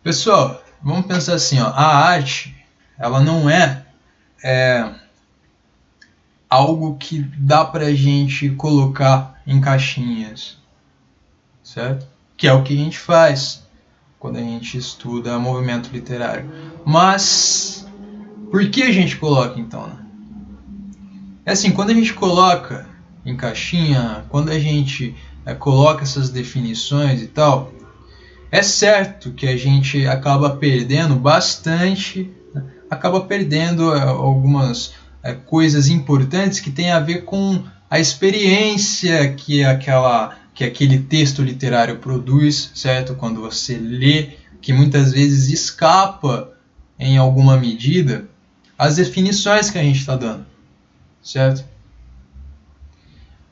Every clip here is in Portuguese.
Pessoal, vamos pensar assim, ó, a arte, ela não é algo que dá pra gente colocar em caixinhas, certo? Que é o que a gente faz quando a gente estuda movimento literário. Mas por que a gente coloca então, né? É assim, quando a gente coloca em caixinha, quando a gente coloca essas definições e tal, é certo que a gente acaba perdendo bastante, acaba perdendo algumas coisas importantes que tem a ver com a experiência que aquele texto literário produz, certo? Quando você lê, que muitas vezes escapa em alguma medida as definições que a gente está dando, certo?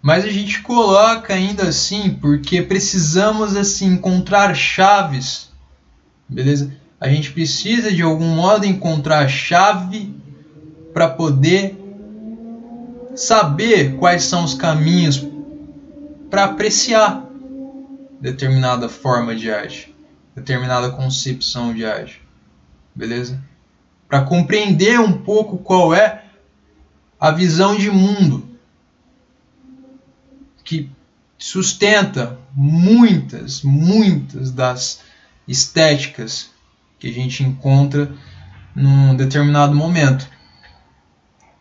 Mas a gente coloca ainda assim porque precisamos assim encontrar chaves, beleza? A gente precisa de algum modo encontrar a chave para poder saber quais são os caminhos para apreciar determinada forma de arte, determinada concepção de arte, beleza? Para compreender um pouco qual é a visão de mundo que sustenta muitas das estéticas que a gente encontra num determinado momento,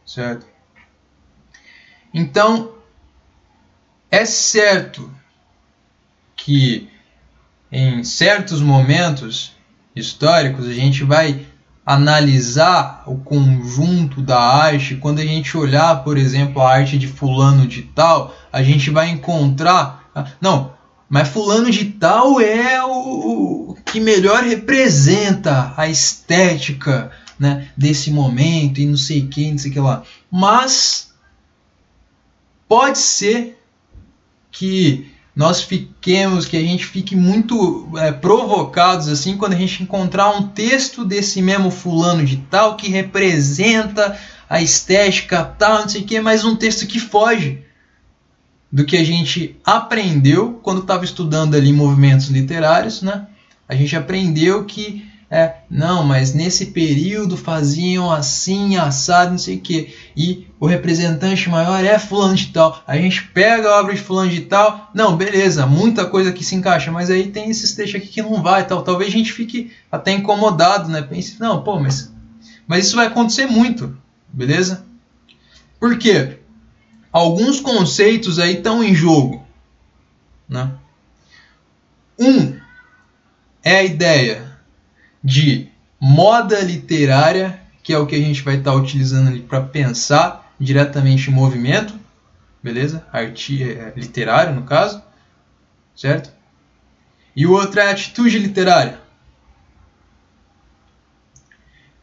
certo? Então, é certo que em certos momentos históricos a gente vai analisar o conjunto da arte. Quando a gente olhar, por exemplo, a arte de fulano de tal, a gente vai encontrar, não, mas fulano de tal é o que melhor representa a estética, né, desse momento e não sei o que lá. Mas pode ser que que a gente fique muito provocados assim quando a gente encontrar um texto desse mesmo fulano de tal que representa a estética tal, não sei o que, mas um texto que foge do que a gente aprendeu quando estava estudando ali movimentos literários, né? A gente aprendeu que não, mas nesse período faziam assim, assado, não sei o que, e o representante maior é fulano de tal. A gente pega a obra de fulano de tal, não, beleza, muita coisa que se encaixa, mas aí tem esses textos aqui que não vai, tal. Talvez a gente fique até incomodado, né? Pense, não, pô, mas isso vai acontecer muito, beleza? Por quê? Alguns conceitos aí estão em jogo, né? É a ideia de moda literária, que é o que a gente vai estar utilizando ali para pensar diretamente em movimento, beleza? Literário, no caso, certo? E o outro é a atitude literária.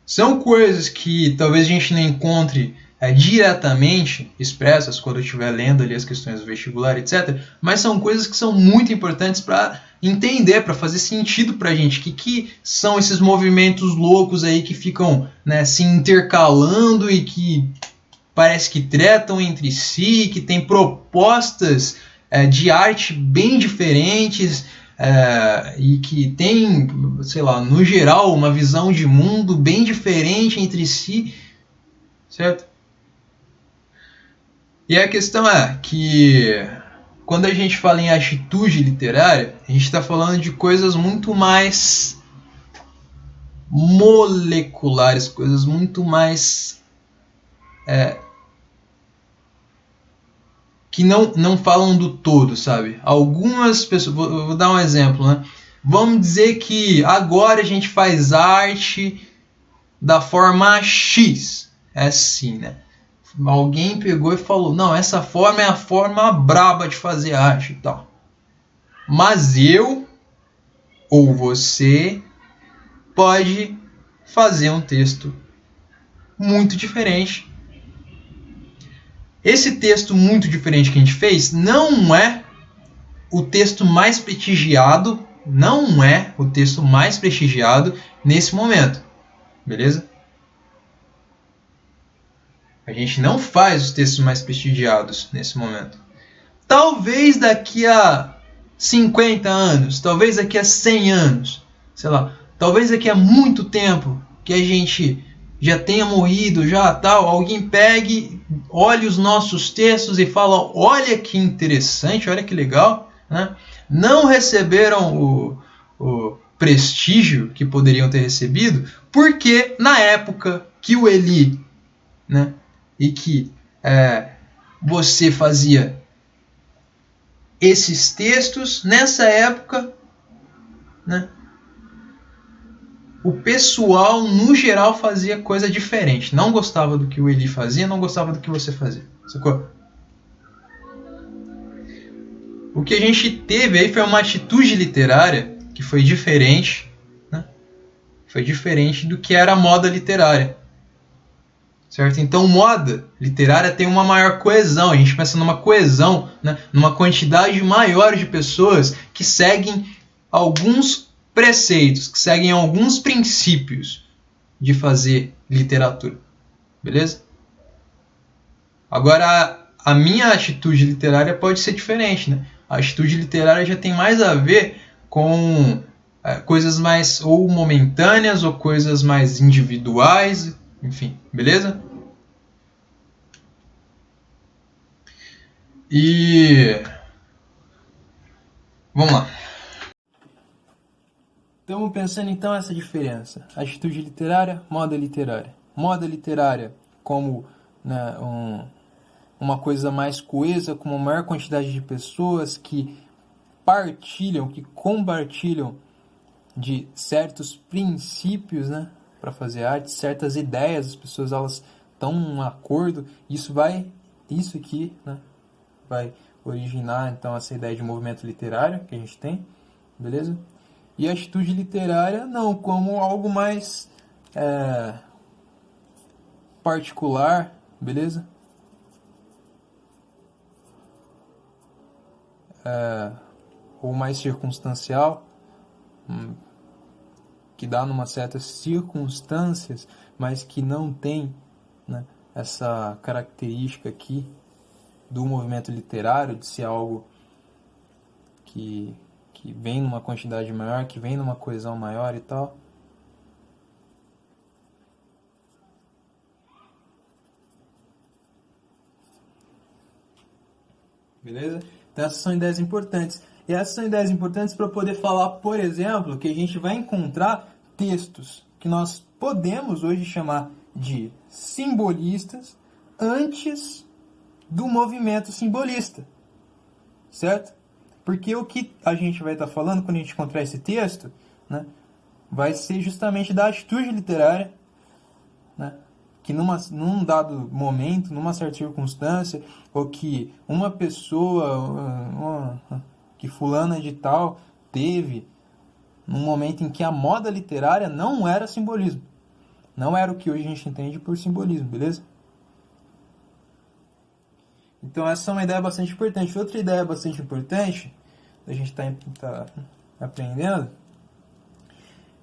São coisas que talvez a gente não encontre diretamente expressas quando eu estiver lendo ali as questões do vestibular, etc. Mas são coisas que são muito importantes para entender, para fazer sentido para a gente. Que são esses movimentos loucos aí que ficam, né, se intercalando e que parece que tretam entre si, que tem propostas de arte bem diferentes e que tem, sei lá, no geral, uma visão de mundo bem diferente entre si, certo? E a questão é que quando a gente fala em atitude literária, a gente está falando de coisas muito mais moleculares, coisas muito mais que não falam do todo, sabe? Algumas pessoas, vou dar um exemplo, né? Vamos dizer que agora a gente faz arte da forma X, é assim, né? Alguém pegou e falou, não, essa forma é a forma braba de fazer arte e tal. Mas eu ou você pode fazer um texto muito diferente. Esse texto muito diferente que a gente fez não é o texto mais prestigiado, nesse momento, beleza? A gente não faz os textos mais prestigiados nesse momento. Talvez daqui a 50 anos, talvez daqui a 100 anos, sei lá, talvez daqui a muito tempo que a gente já tenha morrido, já tal, alguém pegue, olhe os nossos textos e fala, olha que interessante, olha que legal, né? Não receberam o prestígio que poderiam ter recebido, porque na época que o Eli, né, e que você fazia esses textos, nessa época, né, o pessoal, no geral, fazia coisa diferente. Não gostava do que o Eli fazia, não gostava do que você fazia. Sacou? O que a gente teve aí foi uma atitude literária que foi diferente, né? Foi diferente do que era a moda literária. Certo? Então, moda literária tem uma maior coesão. A gente pensa numa coesão, né? Numa quantidade maior de pessoas que seguem alguns preceitos, que seguem alguns princípios de fazer literatura. Beleza? Agora, a minha atitude literária pode ser diferente, né? A atitude literária já tem mais a ver com coisas mais ou momentâneas ou coisas mais individuais, enfim, beleza? E vamos lá. Estamos pensando então essa diferença. Atitude literária, moda literária. Moda literária como, né, uma coisa mais coesa, com uma maior quantidade de pessoas que partilham, que compartilham de certos princípios, né, para fazer arte, certas ideias, as pessoas elas estão num acordo, isso aqui, né, vai originar então essa ideia de movimento literário que a gente tem, beleza? E a atitude literária não, como algo mais particular, beleza? Ou mais circunstancial, que dá numa certas circunstâncias, mas que não tem, né, essa característica aqui do movimento literário, de ser algo que vem numa quantidade maior, que vem numa coesão maior e tal. Beleza? Então essas são ideias importantes. E essas são ideias importantes para poder falar, por exemplo, que a gente vai encontrar textos que nós podemos hoje chamar de simbolistas antes do movimento simbolista. Certo? Porque o que a gente vai estar falando quando a gente encontrar esse texto, né, vai ser justamente da atitude literária, né, que num dado momento, numa certa circunstância, ou que uma pessoa, que fulana de tal teve, num momento em que a moda literária não era simbolismo. Não era o que hoje a gente entende por simbolismo, beleza? Então essa é uma ideia bastante importante. Outra ideia bastante importante, a gente tá aprendendo,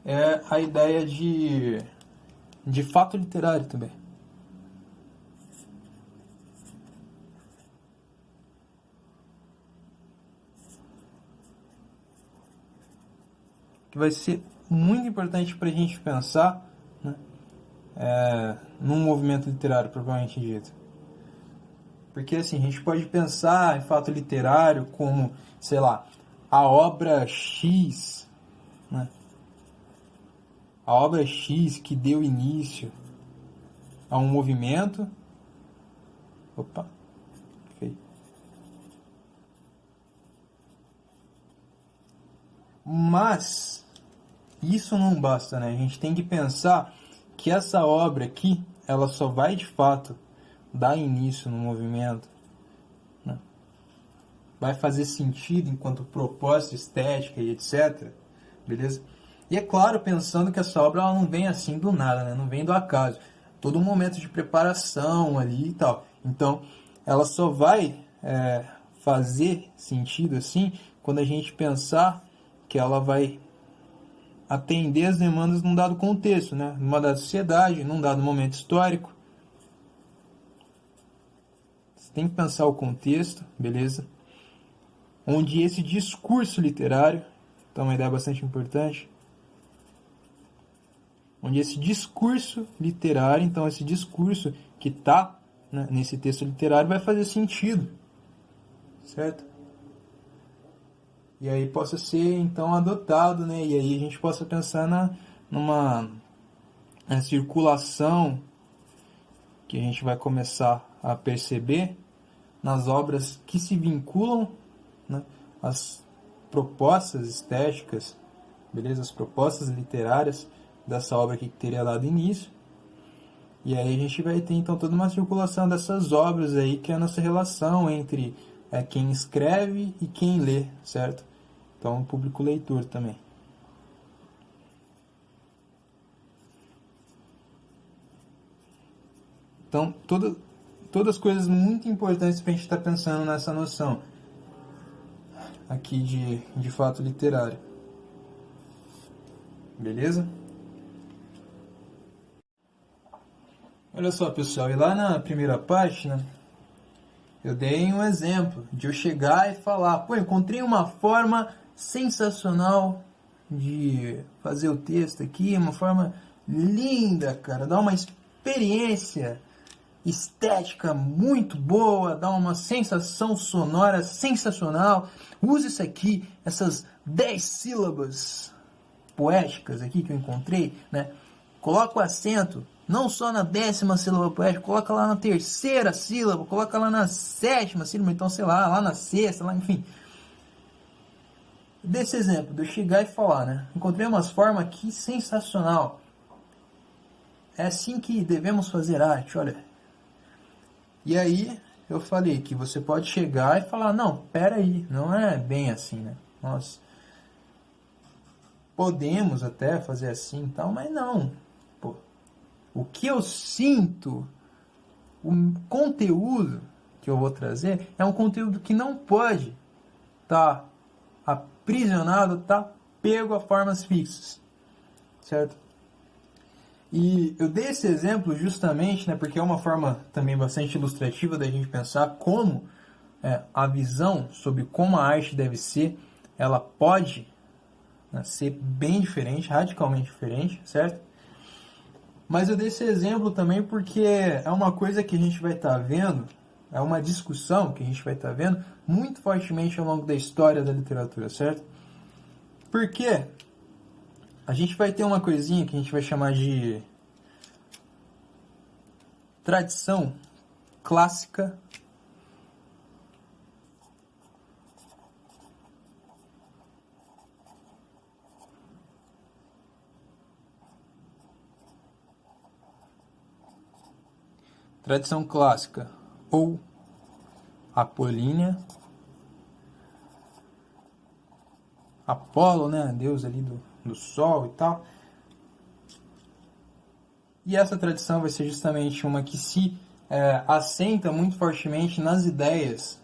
é a ideia de fato literário também. Que vai ser muito importante para a gente pensar, né, num movimento literário propriamente dito. Porque assim, a gente pode pensar em fato literário como, sei lá, a obra X, né? A obra X que deu início a um movimento. Opa, feio. Mas isso não basta, né? A gente tem que pensar que essa obra aqui, ela só vai de fato dar início no movimento, né? Vai fazer sentido enquanto propósito, estética e etc. Beleza? E é claro, pensando que essa obra ela não vem assim do nada, né? Não vem do acaso. Todo um momento de preparação ali e tal. Então, ela só vai fazer sentido assim quando a gente pensar que ela vai atender as demandas num dado contexto, né? Numa dada sociedade, num dado momento histórico. Você tem que pensar o contexto, beleza? Onde esse discurso literário, então é uma ideia bastante importante, onde esse discurso literário, então esse discurso que está, né, nesse texto literário vai fazer sentido, certo? E aí possa ser então adotado, né? E aí a gente possa pensar numa circulação que a gente vai começar a perceber nas obras que se vinculam, né, às propostas estéticas, beleza? As propostas literárias dessa obra aqui que teria dado início. E aí a gente vai ter então toda uma circulação dessas obras aí, que é a nossa relação entre quem escreve e quem lê, certo? Então o público leitor também. Então todas as coisas muito importantes para a gente estar pensando nessa noção aqui de fato literário. Beleza? Olha só, pessoal, e lá na primeira página eu dei um exemplo de eu chegar e falar, pô, encontrei uma forma sensacional de fazer o texto aqui, uma forma linda, cara, dá uma experiência estética muito boa, dá uma sensação sonora sensacional. Use isso aqui, essas 10 sílabas poéticas aqui que eu encontrei, né? Coloca o acento não só na 10ª sílaba poética, coloca lá na 3ª sílaba, coloca lá na 7ª sílaba, então sei lá na 6ª, lá, enfim. Desse exemplo, de eu chegar e falar, né? Encontrei umas formas aqui sensacional. É assim que devemos fazer arte, olha. E aí eu falei que você pode chegar e falar, não, peraí, não é bem assim, né? Nós podemos até fazer assim e tal, mas não. Pô, o que eu sinto, o conteúdo que eu vou trazer é um conteúdo que não pode estar aprisionado, tá pego a formas fixas, certo? E eu dei esse exemplo justamente, né, porque é uma forma também bastante ilustrativa da gente pensar como a visão sobre como a arte deve ser, ela pode, né, ser bem diferente, radicalmente diferente, certo? Mas eu dei esse exemplo também porque é uma coisa que a gente vai estar vendo, é uma discussão que a gente vai estar vendo muito fortemente ao longo da história da literatura, certo? Porque a gente vai ter uma coisinha que a gente vai chamar de tradição clássica ou apolínea, Apolo, né, deus ali do sol e tal. E essa tradição vai ser justamente uma que se assenta muito fortemente nas ideias,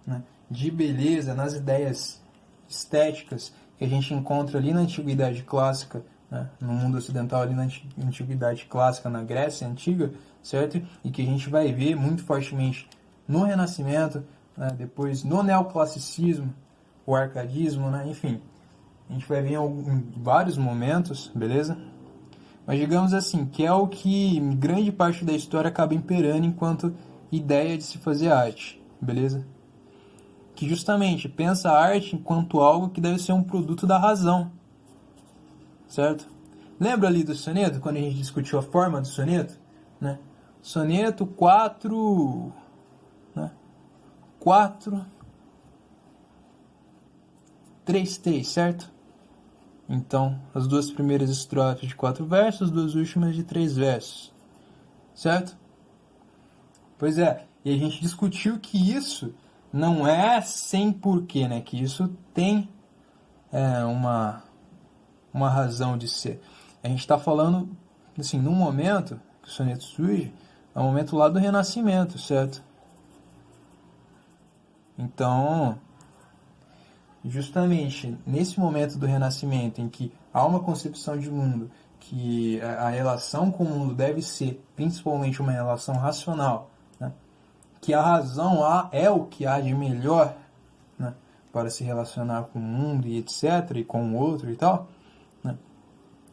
né, de beleza, nas ideias estéticas que a gente encontra ali na Antiguidade Clássica, né, no mundo ocidental, ali na Antiguidade Clássica, na Grécia Antiga, certo? E que a gente vai ver muito fortemente no Renascimento, né, depois no Neoclassicismo, o Arcadismo, né, enfim. A gente vai ver em vários momentos, beleza? Mas digamos assim, que é o que grande parte da história acaba imperando enquanto ideia de se fazer arte, beleza? Que justamente pensa a arte enquanto algo que deve ser um produto da razão, certo? Lembra ali do soneto, quando a gente discutiu a forma do soneto, né? Soneto 4, né? 4, 3, 3, certo? Então, as duas primeiras estrofes de 4 versos, as duas últimas de 3 versos, certo? Pois é, e a gente discutiu que isso não é sem porquê, né? Que isso tem uma razão de ser. A gente está falando, assim, num momento que o soneto surge, é um momento lá do Renascimento, certo? Então, justamente nesse momento do Renascimento, em que há uma concepção de mundo, que a relação com o mundo deve ser principalmente uma relação racional, né? Que a razão é o que há de melhor, né, para se relacionar com o mundo e etc., e com o outro e tal, né?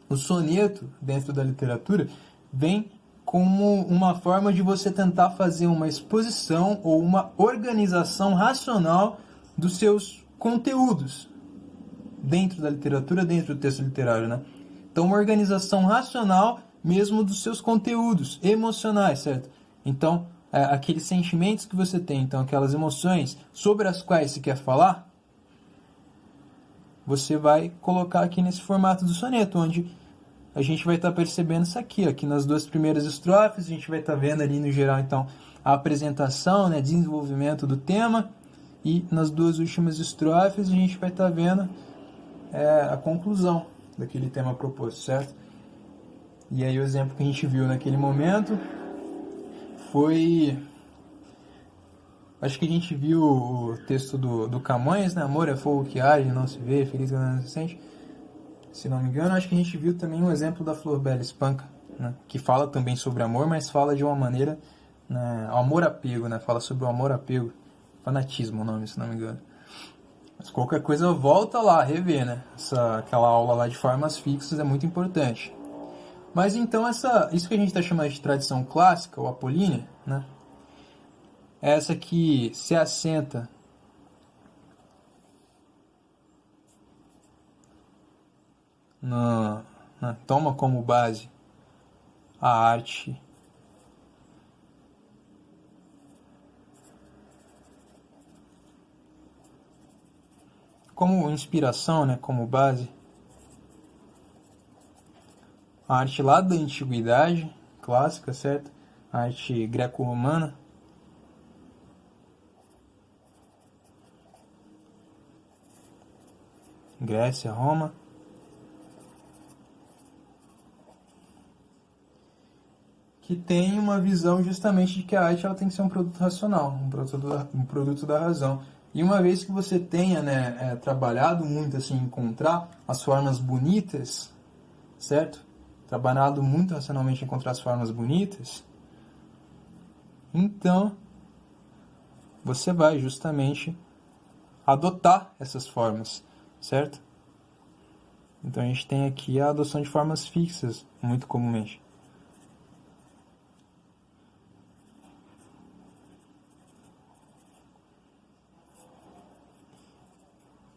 O soneto, dentro da literatura, vem como uma forma de você tentar fazer uma exposição ou uma organização racional dos seus conteúdos dentro da literatura, dentro do texto literário, né? Então, uma organização racional mesmo dos seus conteúdos emocionais, certo? Então, aqueles sentimentos que você tem, então aquelas emoções sobre as quais se quer falar, você vai colocar aqui nesse formato do soneto, onde a gente vai estar percebendo isso aqui nas 2 primeiras estrofes, a gente vai estar vendo ali no geral, então, a apresentação, né, desenvolvimento do tema, e nas 2 últimas estrofes a gente vai estar vendo a conclusão daquele tema proposto, certo? E aí o exemplo que a gente viu naquele momento foi... Acho que a gente viu o texto do Camões, né? Amor é fogo que arde, não se vê, feliz que não se sente. Se não me engano, acho que a gente viu também um exemplo da Flor Bela Espanca, né? Que fala também sobre amor, mas fala de uma maneira, né? Amor-apego, né? Fala sobre o amor-apego. Fanatismo o nome, se não me engano. Mas qualquer coisa, volta lá, rever, né? Aquela aula lá de formas fixas é muito importante. Mas então, isso que a gente está chamando de tradição clássica, ou apolínea, né? É essa que se assenta toma como base a arte como inspiração, né, como base, a arte lá da antiguidade clássica, certo? A arte greco-romana. Grécia, Roma. Que tem uma visão justamente de que a arte ela tem que ser um produto racional, um produto da razão. E uma vez que você tenha, né, trabalhado muito assim, encontrar as formas bonitas, certo? Trabalhado muito racionalmente em encontrar as formas bonitas, então você vai justamente adotar essas formas, certo? Então a gente tem aqui a adoção de formas fixas, muito comumente.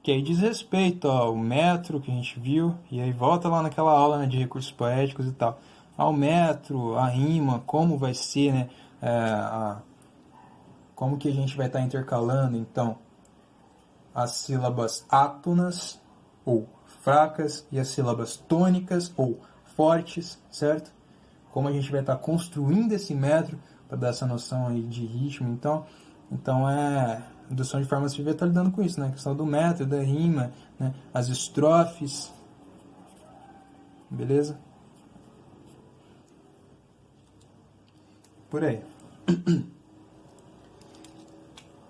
Que aí diz respeito ao metro que a gente viu, e aí volta lá naquela aula, né, de recursos poéticos e tal. Ao metro, a rima, como vai ser, né, como que a gente vai estar intercalando, então, as sílabas átonas, ou fracas, e as sílabas tônicas, ou fortes, certo? Como a gente vai estar construindo esse metro, para dar essa noção aí de ritmo, então indução de formas vivas está lidando com isso, né? A questão do metro, da rima, né? As estrofes. Beleza? Por aí.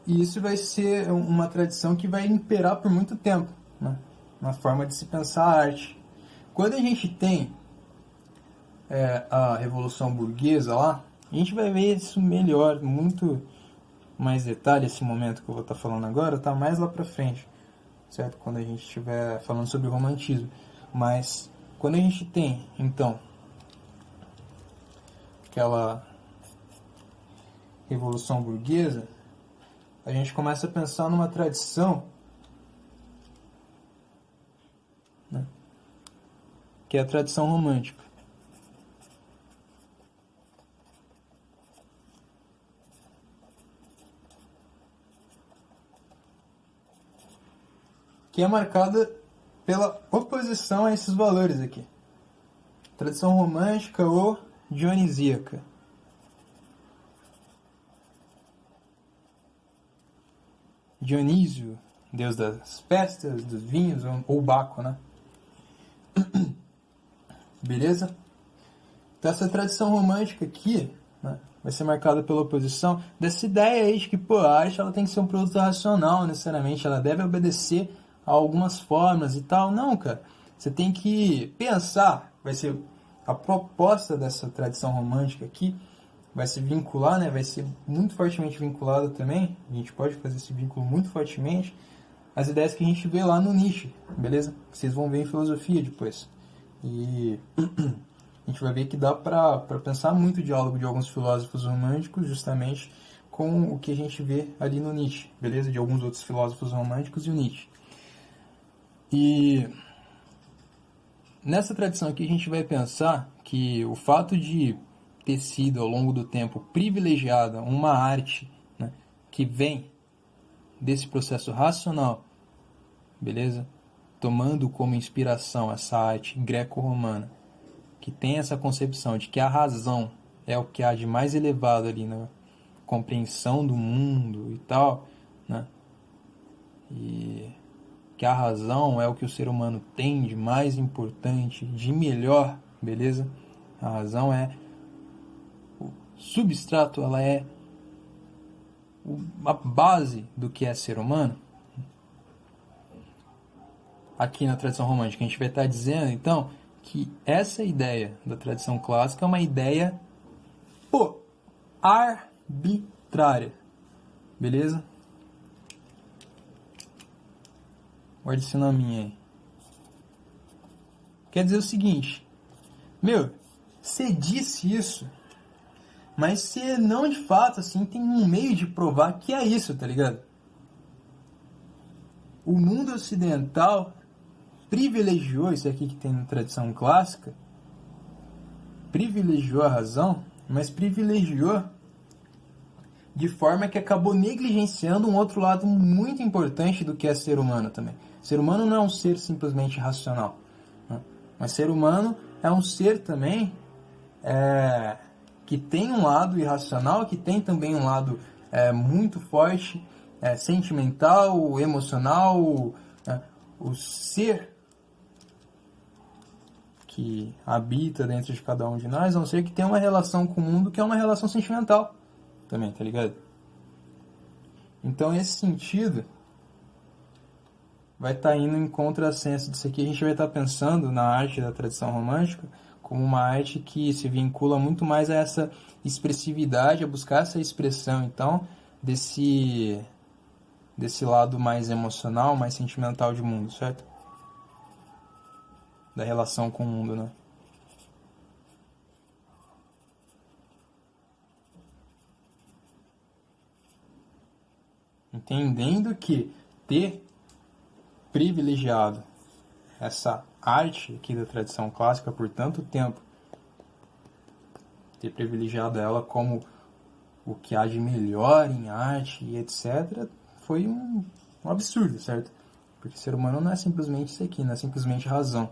E isso vai ser uma tradição que vai imperar por muito tempo, né? Uma forma de se pensar a arte. Quando a gente tem a Revolução Burguesa lá, a gente vai ver isso melhor, muito mais detalhe, esse momento que eu vou estar falando agora, tá mais lá pra frente, certo? Quando a gente estiver falando sobre o romantismo. Mas, quando a gente tem, então, aquela Revolução Burguesa, a gente começa a pensar numa tradição, né, que é a tradição romântica. Que é marcada pela oposição a esses valores aqui. Tradição romântica ou dionisíaca. Dionísio, deus das festas, dos vinhos, ou Baco, né? Beleza? Então essa tradição romântica aqui, né, vai ser marcada pela oposição dessa ideia aí de que, a arte ela tem que ser um produto racional, necessariamente, ela deve obedecer a algumas formas e tal. Não, cara. Você tem que pensar, vai ser a proposta dessa tradição romântica aqui, vai se vincular, né, vai ser muito fortemente vinculada também, a gente pode fazer esse vínculo muito fortemente, as ideias que a gente vê lá no Nietzsche, beleza? Vocês vão ver em filosofia depois. E a gente vai ver que dá para pensar muito o diálogo de alguns filósofos românticos justamente com o que a gente vê ali no Nietzsche, beleza? De alguns outros filósofos românticos e o Nietzsche. E nessa tradição aqui a gente vai pensar que o fato de ter sido ao longo do tempo privilegiada uma arte, né, que vem desse processo racional, beleza? Tomando como inspiração essa arte greco-romana, que tem essa concepção de que a razão é o que há de mais elevado ali na compreensão do mundo e tal, né? E que a razão é o que o ser humano tem de mais importante, de melhor, beleza? A razão é o substrato, ela é a base do que é ser humano. Aqui na tradição romântica a gente vai estar dizendo, então, que essa ideia da tradição clássica é uma ideia, arbitrária, beleza? Guarde esse nominho aí. Quer dizer o seguinte, você disse isso, mas você não de fato, assim, tem um meio de provar que é isso, tá ligado? O mundo ocidental privilegiou, isso aqui que tem na tradição clássica, privilegiou a razão, mas privilegiou de forma que acabou negligenciando um outro lado muito importante do que é ser humano também. Ser humano não é um ser simplesmente racional, né? Mas ser humano é um ser também que tem um lado irracional, que tem também um lado muito forte, sentimental, emocional. O ser que habita dentro de cada um de nós é um ser que tem uma relação com o mundo que é uma relação sentimental também, tá ligado? Então, esse sentido vai estar indo em contrassenso disso aqui. A gente vai estar pensando na arte da tradição romântica como uma arte que se vincula muito mais a essa expressividade, a buscar essa expressão, então, desse lado mais emocional, mais sentimental de mundo, certo? Da relação com o mundo, né? Entendendo que ter privilegiado essa arte aqui da tradição clássica por tanto tempo, ter privilegiado ela como o que há de melhor em arte e etc., foi um absurdo, certo? Porque o ser humano não é simplesmente isso aqui, não é simplesmente razão,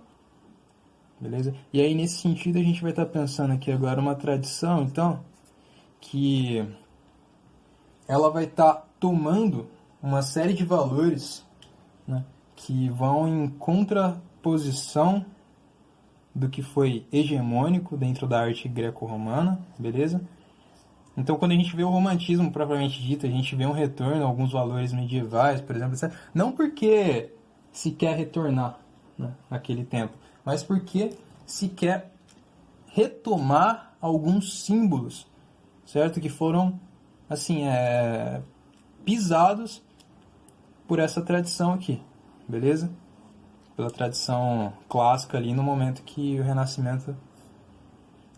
beleza? E aí, nesse sentido, a gente vai estar pensando aqui agora uma tradição, então, que ela vai estar tomando uma série de valores, né, que vão em contraposição do que foi hegemônico dentro da arte greco-romana, beleza? Então, quando a gente vê o romantismo propriamente dito, a gente vê um retorno a alguns valores medievais, por exemplo, não porque se quer retornar, né, naquele tempo, mas porque se quer retomar alguns símbolos, certo? Que foram, assim, pisados por essa tradição aqui, beleza? Pela tradição clássica ali no momento que o Renascimento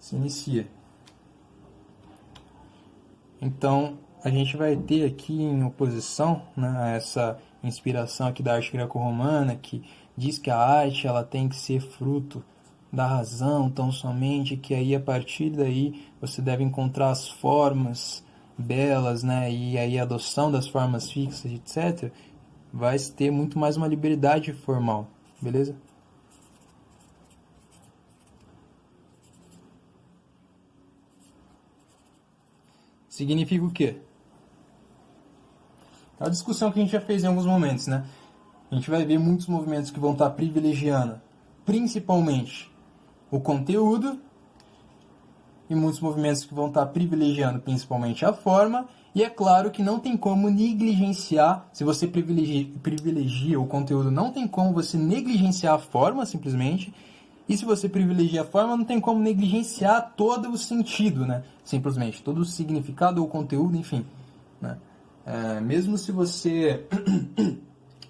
se inicia. Então, a gente vai ter aqui em oposição, né, a essa inspiração aqui da arte greco-romana, que diz que a arte ela tem que ser fruto da razão tão somente, que aí a partir daí você deve encontrar as formas belas, né, e aí a adoção das formas fixas, etc., vai ter muito mais uma liberdade formal, beleza? Significa o quê? É uma discussão que a gente já fez em alguns momentos, né? A gente vai ver muitos movimentos que vão estar privilegiando, principalmente, o conteúdo, e muitos movimentos que vão estar privilegiando, principalmente, a forma, e é claro que não tem como negligenciar, se você privilegia o conteúdo, não tem como você negligenciar a forma, simplesmente, e se você privilegia a forma, não tem como negligenciar todo o sentido, né? Simplesmente, todo o significado ou conteúdo, enfim, né? Mesmo se você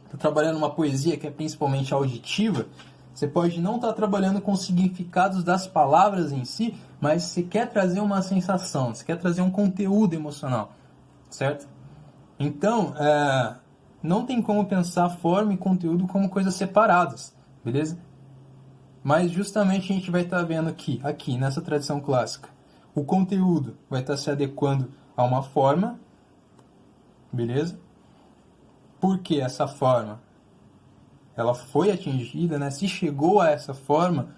está trabalhando uma poesia que é principalmente auditiva, Você pode não estar trabalhando com os significados das palavras em si, mas você quer trazer uma sensação, você quer trazer um conteúdo emocional, certo? Então, não tem como pensar forma e conteúdo como coisas separadas, beleza? Mas justamente a gente vai estar vendo que, aqui nessa tradição clássica, o conteúdo vai estar se adequando a uma forma, beleza? Porque essa forma ela foi atingida, né? Se chegou a essa forma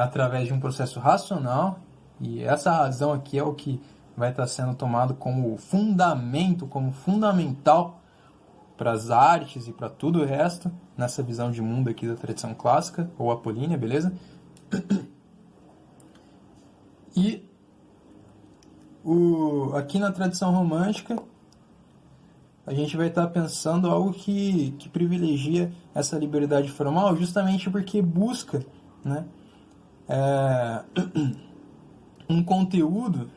através de um processo racional, e essa razão aqui é o que vai estar sendo tomado como fundamento, como fundamental para as artes e para tudo o resto, nessa visão de mundo aqui da tradição clássica, ou apolínea, beleza? E aqui na tradição romântica, a gente vai estar pensando algo que privilegia essa liberdade formal, justamente porque busca, né, um conteúdo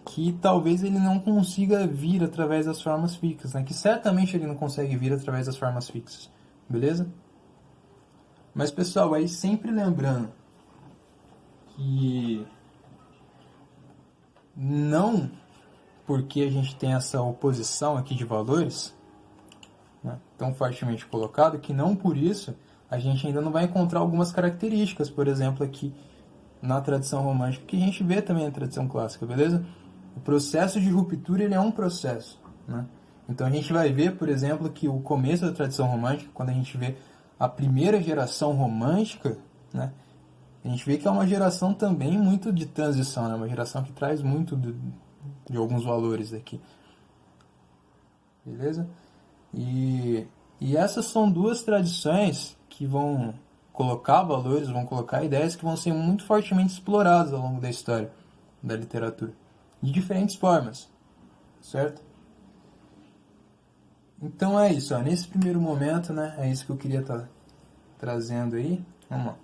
que talvez ele não consiga vir através das formas fixas, né? Que certamente ele não consegue vir através das formas fixas, beleza? Mas pessoal, aí sempre lembrando que não porque a gente tem essa oposição aqui de valores, né, tão fortemente colocado, que não por isso a gente ainda não vai encontrar algumas características, por exemplo, aqui na tradição romântica, que a gente vê também na tradição clássica, beleza? O processo de ruptura, ele é um processo, né? Então a gente vai ver, por exemplo, que o começo da tradição romântica, quando a gente vê a primeira geração romântica, né, a gente vê que é uma geração também muito de transição, né? Uma geração que traz muito de alguns valores aqui, beleza? E essas são duas tradições que vão colocar valores, vão colocar ideias que vão ser muito fortemente exploradas ao longo da história da literatura, de diferentes formas, certo? Então é isso, ó. Nesse primeiro momento, né, é isso que eu queria estar trazendo aí. Vamos lá.